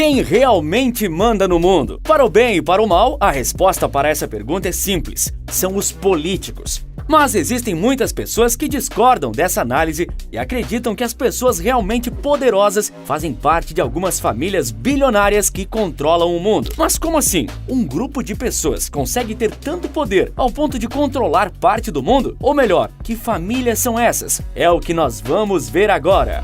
Quem realmente manda no mundo? Para o bem e para o mal, a resposta para essa pergunta é simples: são os políticos. Mas existem muitas pessoas que discordam dessa análise e acreditam que as pessoas realmente poderosas fazem parte de algumas famílias bilionárias que controlam o mundo. Mas como assim? Um grupo de pessoas consegue ter tanto poder ao ponto de controlar parte do mundo? Ou melhor, que famílias são essas? É o que nós vamos ver agora.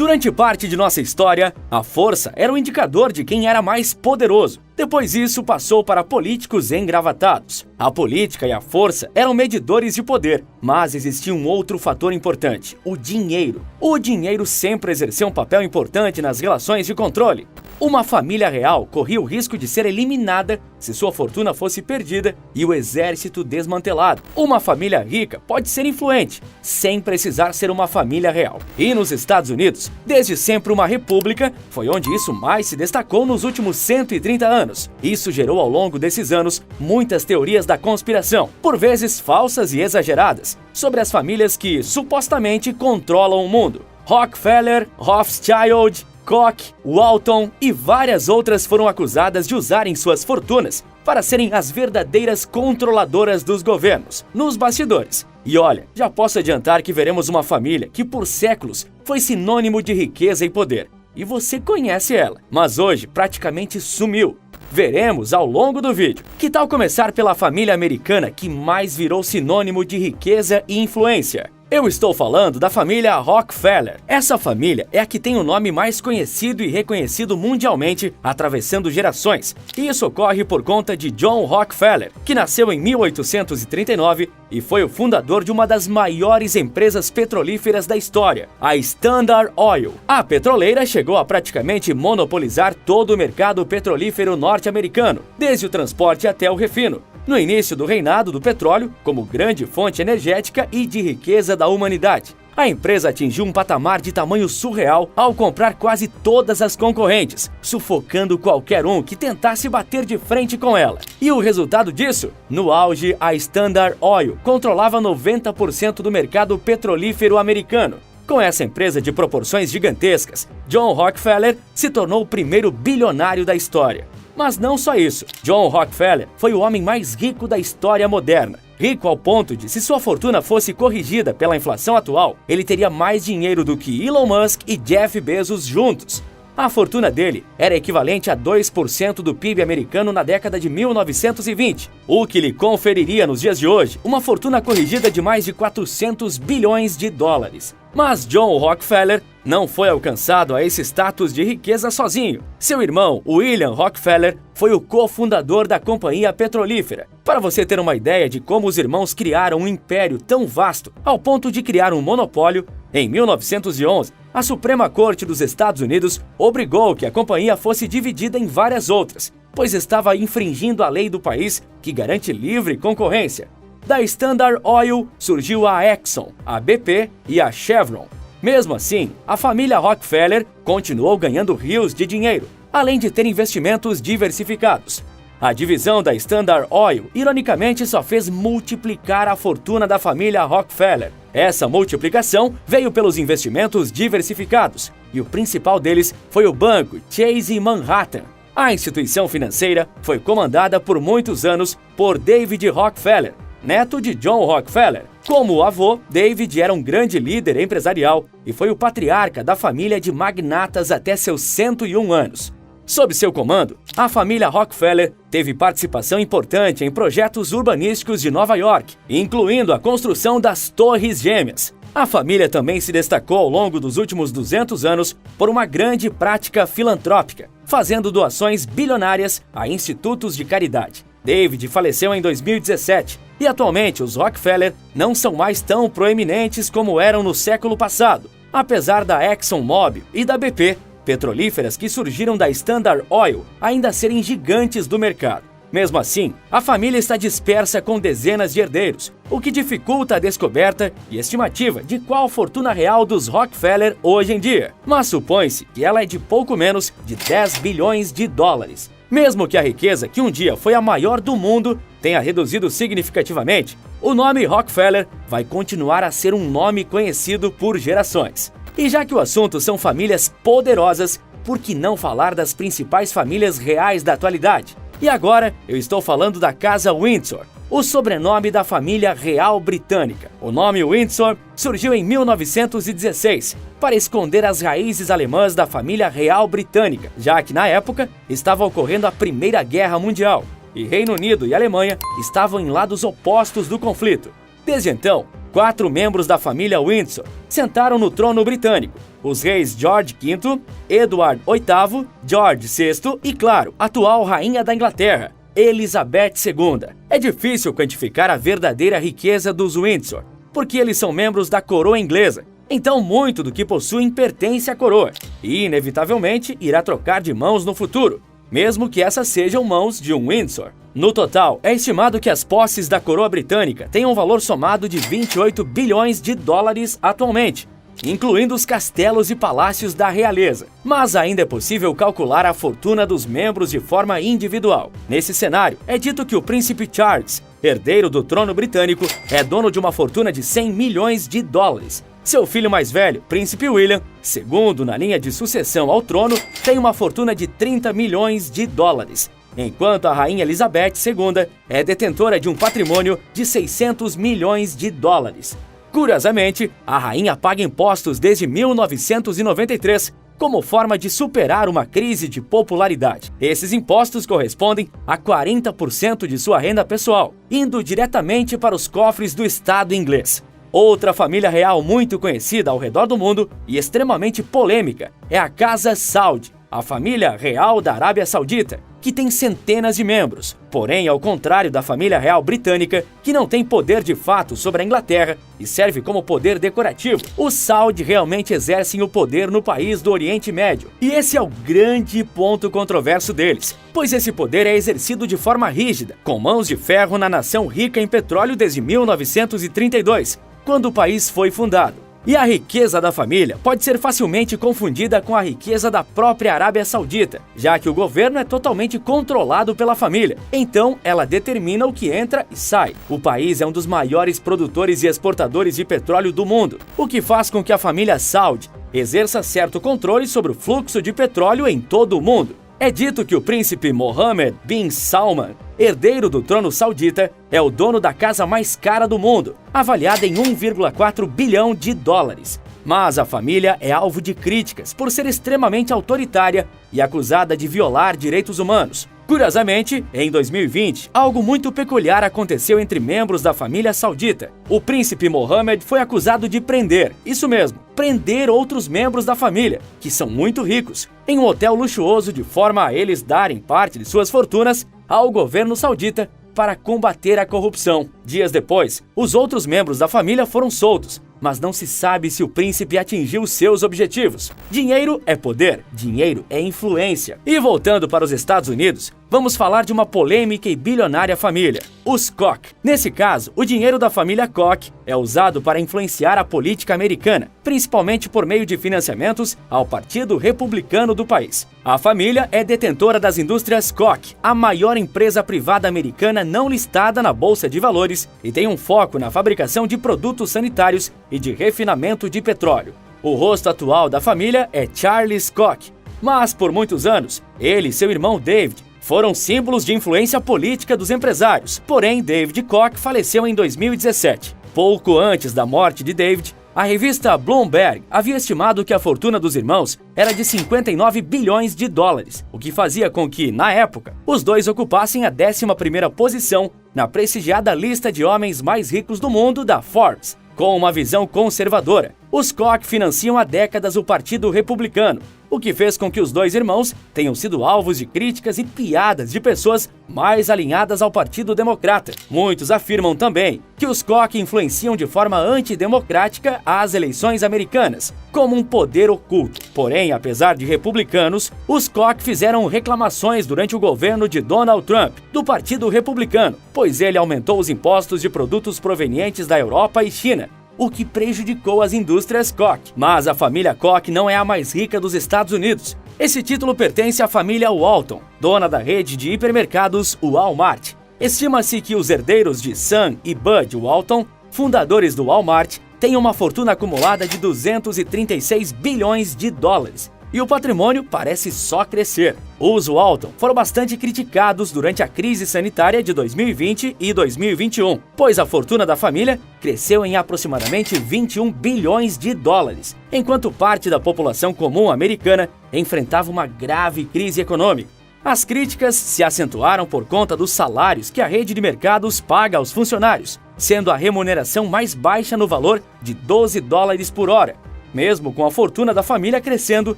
Durante parte de nossa história, a força era o indicador de quem era mais poderoso. Depois isso passou para políticos engravatados. A política e a força eram medidores de poder, mas existia um outro fator importante: o dinheiro. O dinheiro sempre exerceu um papel importante nas relações de controle. Uma família real corria o risco de ser eliminada se sua fortuna fosse perdida e o exército desmantelado. Uma família rica pode ser influente, sem precisar ser uma família real. E nos Estados Unidos, desde sempre uma república, foi onde isso mais se destacou nos últimos 130 anos. Isso gerou ao longo desses anos muitas teorias da conspiração, por vezes falsas e exageradas, sobre as famílias que supostamente controlam o mundo. Rockefeller, Rothschild, Koch, Walton e várias outras foram acusadas de usarem suas fortunas para serem as verdadeiras controladoras dos governos, nos bastidores. E olha, já posso adiantar que veremos uma família que por séculos foi sinônimo de riqueza e poder. E você conhece ela, mas hoje praticamente sumiu. Veremos ao longo do vídeo. Que tal começar pela família americana que mais virou sinônimo de riqueza e influência? Eu estou falando da família Rockefeller. Essa família é a que tem o nome mais conhecido e reconhecido mundialmente, atravessando gerações. E isso ocorre por conta de John Rockefeller, que nasceu em 1839 e foi o fundador de uma das maiores empresas petrolíferas da história, a Standard Oil. A petroleira chegou a praticamente monopolizar todo o mercado petrolífero norte-americano, desde o transporte até o refino. No início do reinado do petróleo, como grande fonte energética e de riqueza da humanidade, a empresa atingiu um patamar de tamanho surreal ao comprar quase todas as concorrentes, sufocando qualquer um que tentasse bater de frente com ela. E o resultado disso? No auge, a Standard Oil controlava 90% do mercado petrolífero americano. Com essa empresa de proporções gigantescas, John Rockefeller se tornou o primeiro bilionário da história. Mas não só isso, John Rockefeller foi o homem mais rico da história moderna. Rico ao ponto de, se sua fortuna fosse corrigida pela inflação atual, ele teria mais dinheiro do que Elon Musk e Jeff Bezos juntos. A fortuna dele era equivalente a 2% do PIB americano na década de 1920, o que lhe conferiria nos dias de hoje uma fortuna corrigida de mais de 400 bilhões de dólares. Mas John Rockefeller não foi alcançado a esse status de riqueza sozinho. Seu irmão, William Rockefeller, foi o cofundador da companhia petrolífera. Para você ter uma ideia de como os irmãos criaram um império tão vasto, ao ponto de criar um monopólio, em 1911, a Suprema Corte dos Estados Unidos obrigou que a companhia fosse dividida em várias outras, pois estava infringindo a lei do país que garante livre concorrência. Da Standard Oil surgiu a Exxon, a BP e a Chevron. Mesmo assim, a família Rockefeller continuou ganhando rios de dinheiro, além de ter investimentos diversificados. A divisão da Standard Oil, ironicamente, só fez multiplicar a fortuna da família Rockefeller. Essa multiplicação veio pelos investimentos diversificados, e o principal deles foi o banco Chase Manhattan. A instituição financeira foi comandada por muitos anos por David Rockefeller, neto de John Rockefeller. Como avô, David era um grande líder empresarial e foi o patriarca da família de magnatas até seus 101 anos. Sob seu comando, a família Rockefeller teve participação importante em projetos urbanísticos de Nova York, incluindo a construção das Torres Gêmeas. A família também se destacou ao longo dos últimos 200 anos por uma grande prática filantrópica, fazendo doações bilionárias a institutos de caridade. David faleceu em 2017 e atualmente os Rockefeller não são mais tão proeminentes como eram no século passado, apesar da ExxonMobil e da BP, petrolíferas que surgiram da Standard Oil, ainda serem gigantes do mercado. Mesmo assim, a família está dispersa com dezenas de herdeiros, o que dificulta a descoberta e estimativa de qual a fortuna real dos Rockefeller hoje em dia. Mas supõe-se que ela é de pouco menos de 10 bilhões de dólares. Mesmo que a riqueza, que um dia foi a maior do mundo, tenha reduzido significativamente, o nome Rockefeller vai continuar a ser um nome conhecido por gerações. E já que o assunto são famílias poderosas, por que não falar das principais famílias reais da atualidade? E agora eu estou falando da Casa Windsor, o sobrenome da família real britânica. O nome Windsor surgiu em 1916 para esconder as raízes alemãs da família real britânica, já que na época estava ocorrendo a Primeira Guerra Mundial e Reino Unido e Alemanha estavam em lados opostos do conflito. Desde então, 4 membros da família Windsor sentaram no trono britânico: os reis George V, Edward VIII, George VI e, claro, a atual rainha da Inglaterra, Elizabeth II. É difícil quantificar a verdadeira riqueza dos Windsor, porque eles são membros da coroa inglesa, então muito do que possuem pertence à coroa e, inevitavelmente, irá trocar de mãos no futuro, mesmo que essas sejam mãos de um Windsor. No total, é estimado que as posses da coroa britânica tenham um valor somado de 28 bilhões de dólares atualmente, incluindo os castelos e palácios da realeza. Mas ainda é possível calcular a fortuna dos membros de forma individual. Nesse cenário, é dito que o príncipe Charles, herdeiro do trono britânico, é dono de uma fortuna de 100 milhões de dólares. Seu filho mais velho, príncipe William, segundo na linha de sucessão ao trono, tem uma fortuna de 30 milhões de dólares, enquanto a rainha Elizabeth II é detentora de um patrimônio de 600 milhões de dólares. Curiosamente, a rainha paga impostos desde 1993 como forma de superar uma crise de popularidade. Esses impostos correspondem a 40% de sua renda pessoal, indo diretamente para os cofres do Estado inglês. Outra família real muito conhecida ao redor do mundo e extremamente polêmica é a Casa Saud, a família real da Arábia Saudita, que tem centenas de membros. Porém, ao contrário da família real britânica, que não tem poder de fato sobre a Inglaterra e serve como poder decorativo, os Saud realmente exercem o poder no país do Oriente Médio. E esse é o grande ponto controverso deles, pois esse poder é exercido de forma rígida, com mãos de ferro na nação rica em petróleo desde 1932, quando o país foi fundado. E a riqueza da família pode ser facilmente confundida com a riqueza da própria Arábia Saudita, já que o governo é totalmente controlado pela família, então ela determina o que entra e sai. O país é um dos maiores produtores e exportadores de petróleo do mundo, o que faz com que a família Saud exerça certo controle sobre o fluxo de petróleo em todo o mundo. É dito que o príncipe Mohammed bin Salman, herdeiro do trono saudita, é o dono da casa mais cara do mundo, avaliada em 1,4 bilhão de dólares. Mas a família é alvo de críticas por ser extremamente autoritária e acusada de violar direitos humanos. Curiosamente, em 2020, algo muito peculiar aconteceu entre membros da família saudita. O príncipe Mohammed foi acusado de prender, isso mesmo, prender outros membros da família, que são muito ricos, em um hotel luxuoso de forma a eles darem parte de suas fortunas ao governo saudita para combater a corrupção. Dias depois, os outros membros da família foram soltos, mas não se sabe se o príncipe atingiu seus objetivos. Dinheiro é poder, dinheiro é influência. E voltando para os Estados Unidos, vamos falar de uma polêmica e bilionária família, os Koch. Nesse caso, o dinheiro da família Koch é usado para influenciar a política americana, principalmente por meio de financiamentos ao Partido Republicano do país. A família é detentora das indústrias Koch, a maior empresa privada americana não listada na Bolsa de Valores, e tem um foco na fabricação de produtos sanitários e de refinamento de petróleo. O rosto atual da família é Charles Koch, mas por muitos anos, ele e seu irmão David foram símbolos de influência política dos empresários. Porém, David Koch faleceu em 2017. Pouco antes da morte de David, a revista Bloomberg havia estimado que a fortuna dos irmãos era de 59 bilhões de dólares, o que fazia com que, na época, os dois ocupassem a 11ª posição na prestigiada lista de homens mais ricos do mundo da Forbes. Com uma visão conservadora, os Koch financiam há décadas o Partido Republicano, o que fez com que os dois irmãos tenham sido alvos de críticas e piadas de pessoas mais alinhadas ao Partido Democrata. Muitos afirmam também que os Koch influenciam de forma antidemocrática as eleições americanas, como um poder oculto. Porém, apesar de republicanos, os Koch fizeram reclamações durante o governo de Donald Trump, do Partido Republicano, pois ele aumentou os impostos de produtos provenientes da Europa e China, o que prejudicou as indústrias Koch. Mas a família Koch não é a mais rica dos Estados Unidos. Esse título pertence à família Walton, dona da rede de hipermercados Walmart. Estima-se que os herdeiros de Sam e Bud Walton, fundadores do Walmart, tem uma fortuna acumulada de 236 bilhões de dólares. E o patrimônio parece só crescer. Os Walton foram bastante criticados durante a crise sanitária de 2020 e 2021, pois a fortuna da família cresceu em aproximadamente 21 bilhões de dólares, enquanto parte da população comum americana enfrentava uma grave crise econômica. As críticas se acentuaram por conta dos salários que a rede de mercados paga aos funcionários, sendo a remuneração mais baixa no valor de 12 dólares por hora, mesmo com a fortuna da família crescendo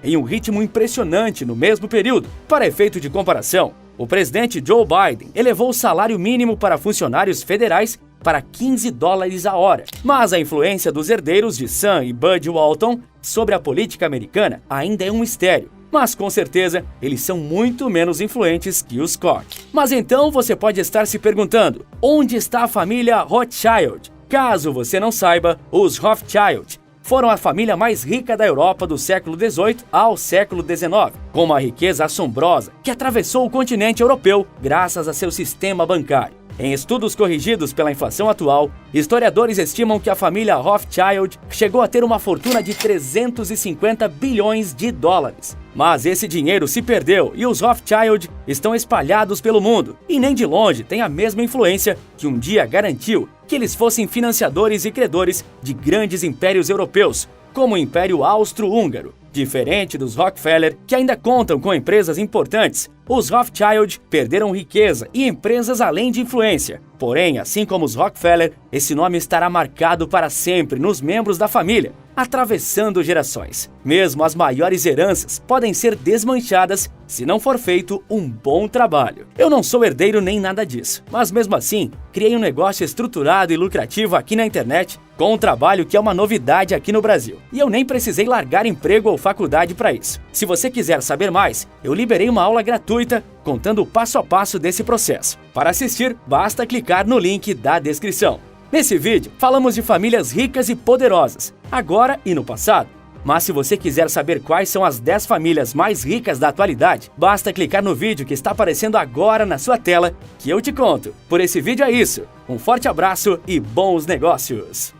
em um ritmo impressionante no mesmo período. Para efeito de comparação, o presidente Joe Biden elevou o salário mínimo para funcionários federais para 15 dólares a hora. Mas a influência dos herdeiros de Sam e Bud Walton sobre a política americana ainda é um mistério. Mas com certeza eles são muito menos influentes que os Koch. Mas então você pode estar se perguntando, onde está a família Rothschild? Caso você não saiba, os Rothschild foram a família mais rica da Europa do século XVIII ao século XIX, com uma riqueza assombrosa que atravessou o continente europeu graças a seu sistema bancário. Em estudos corrigidos pela inflação atual, historiadores estimam que a família Rothschild chegou a ter uma fortuna de 350 bilhões de dólares. Mas esse dinheiro se perdeu e os Rothschild estão espalhados pelo mundo e nem de longe têm a mesma influência que um dia garantiu que eles fossem financiadores e credores de grandes impérios europeus, como o Império Austro-Húngaro. Diferente dos Rockefeller, que ainda contam com empresas importantes, os Rothschild perderam riqueza e empresas além de influência. Porém, assim como os Rockefeller, esse nome estará marcado para sempre nos membros da família, atravessando gerações. Mesmo as maiores heranças podem ser desmanchadas se não for feito um bom trabalho. Eu não sou herdeiro nem nada disso, mas mesmo assim, criei um negócio estruturado e lucrativo aqui na internet, com um trabalho que é uma novidade aqui no Brasil. E eu nem precisei largar emprego ou faculdade para isso. Se você quiser saber mais, eu liberei uma aula gratuita contando o passo a passo desse processo. Para assistir, basta clicar no link da descrição. Nesse vídeo, falamos de famílias ricas e poderosas, agora e no passado. Mas se você quiser saber quais são as 10 famílias mais ricas da atualidade, basta clicar no vídeo que está aparecendo agora na sua tela, que eu te conto. Por esse vídeo é isso. Um forte abraço e bons negócios!